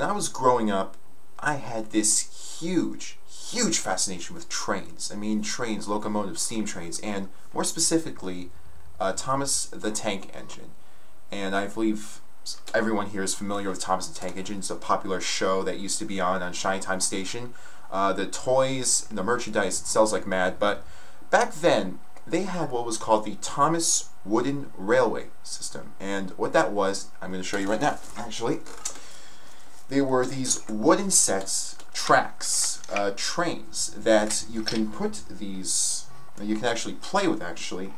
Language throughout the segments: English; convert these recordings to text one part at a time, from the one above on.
when I was growing up, I had this huge fascination with trains. I mean, trains, locomotives, steam trains, and more specifically, Thomas the Tank Engine. And I believe everyone here is familiar with Thomas the Tank Engine. It's a popular show that used to be on Shinytime Station. The toys, the merchandise, it sells like mad, but back then, they had what was called the Thomas Wooden Railway System. And what that was, I'm going to show you right now, actually. They were these wooden sets, tracks, trains that you can put these, you can actually play with actually.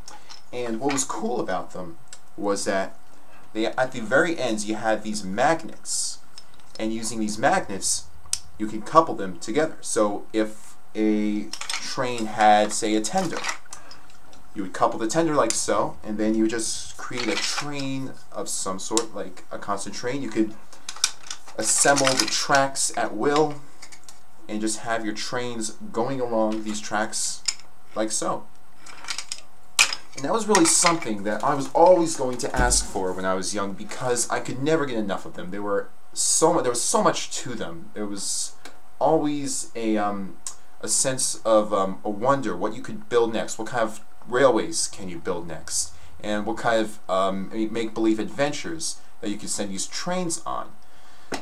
And what was cool about them was that they, at the very ends, you had these magnets. And using these magnets, you can couple them together. So if a train had, say, a tender, you would couple the tender like so, and then you would just create a train of some sort, like a constant train. You could assemble the tracks at will and just have your trains going along these tracks like so. And that was really something that I was always going to ask for when I was young, because I could never get enough of them. There was so much to them. There was always a sense of a wonder what you could build next. What kind of railways can you build next? And what kind of make-believe adventures that you could send these trains on.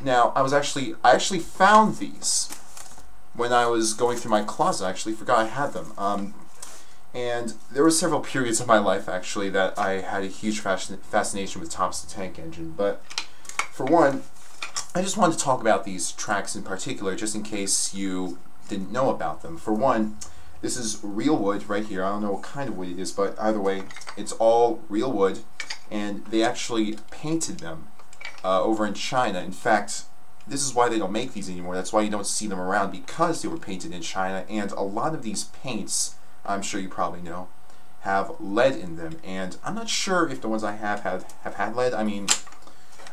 Now, I actually found these when I was going through my closet. I actually forgot I had them. And there were several periods of my life, actually, that I had a huge fascination with Thomas the Tank Engine. But for one, I just wanted to talk about these tracks in particular, just in case you didn't know about them. For one, this is real wood right here. I don't know what kind of wood it is, but either way, it's all real wood, and they actually painted them over in China. In fact, this is why they don't make these anymore. That's why you don't see them around, because they were painted in China, and a lot of these paints, I'm sure you probably know, have lead in them, and I'm not sure if the ones I have had lead. I mean,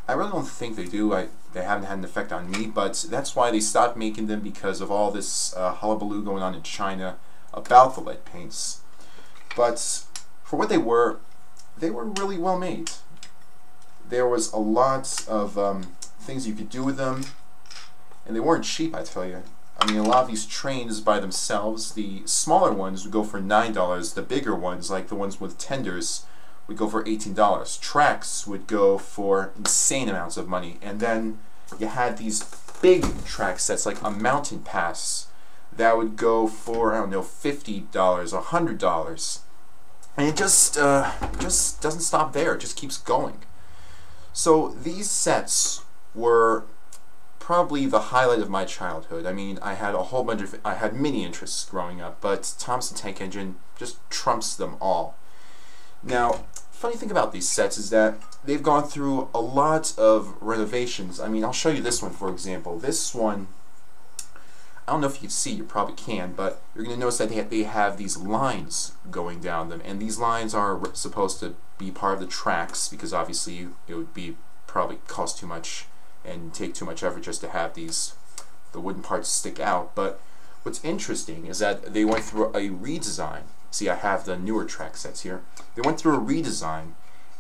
I really don't think they do. They haven't had an effect on me, but that's why they stopped making them, because of all this hullabaloo going on in China about the lead paints. But for what they were really well made. There was a lot of things you could do with them, and they weren't cheap, I tell you. I mean, a lot of these trains by themselves, the smaller ones would go for $9. The bigger ones, like the ones with tenders, would go for $18. Tracks would go for insane amounts of money. And then you had these big track sets, like a mountain pass, that would go for, I don't know, $50, $100. And it just doesn't stop there. It just keeps going. So these sets were probably the highlight of my childhood. I mean, I had many interests growing up, but Thomas the Tank Engine just trumps them all. Now, funny thing about these sets is that they've gone through a lot of renovations. I mean, I'll show you this one, for example. This one, I don't know if you can see, you probably can, but you're going to notice that they have these lines going down them, and these lines are supposed to be part of the tracks, because obviously it would be probably cost too much and take too much effort just to have the wooden parts stick out. But what's interesting is that they went through a redesign. See, I have the newer track sets here. They went through a redesign,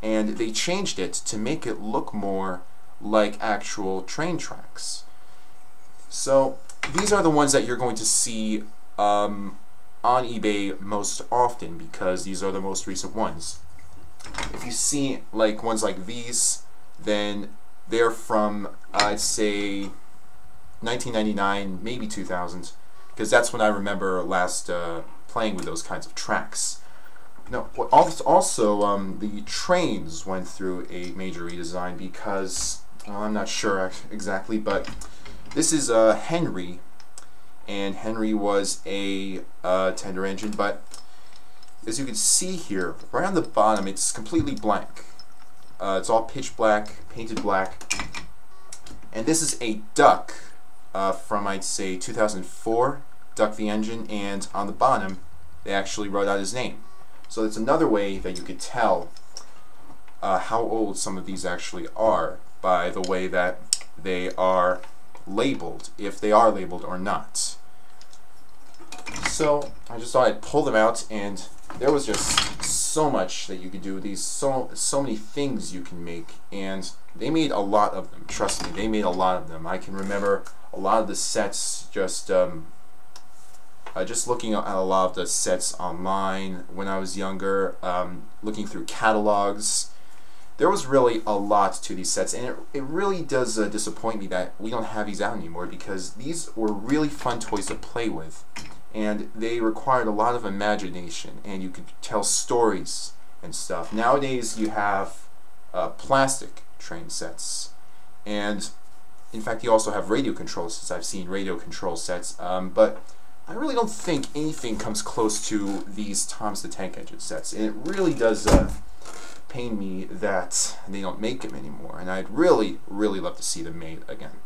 and they changed it to make it look more like actual train tracks. So these are the ones that you're going to see on eBay most often, because these are the most recent ones. If you see like ones like these, then they're from, I'd say, 1999, maybe 2000, because that's when I remember last playing with those kinds of tracks. Now, also, the trains went through a major redesign, because, well, I'm not sure exactly, but this is Henry, and Henry was a tender engine, but as you can see here, right on the bottom, it's completely blank. It's all pitch black, painted black, and this is a Duck from, I'd say, 2004, Duck the Engine, and on the bottom, they actually wrote out his name. So it's another way that you could tell how old some of these actually are by the way that they are labeled, if they are labeled or not. So I just thought I'd pull them out, and there was just so much that you could do with these, so many things you can make, and they made a lot of them. Trust me, they made a lot of them. I can remember a lot of the sets just looking at a lot of the sets online when I was younger, looking through catalogs. There was really a lot to these sets, and it really does disappoint me that we don't have these out anymore, because these were really fun toys to play with, and they required a lot of imagination, and you could tell stories and stuff. Nowadays you have plastic train sets, and in fact you also have radio control sets. I've seen radio control sets, but I really don't think anything comes close to these Thomas the Tank Engine sets, and it really does pain me that they don't make them anymore, and I'd really love to see them made again.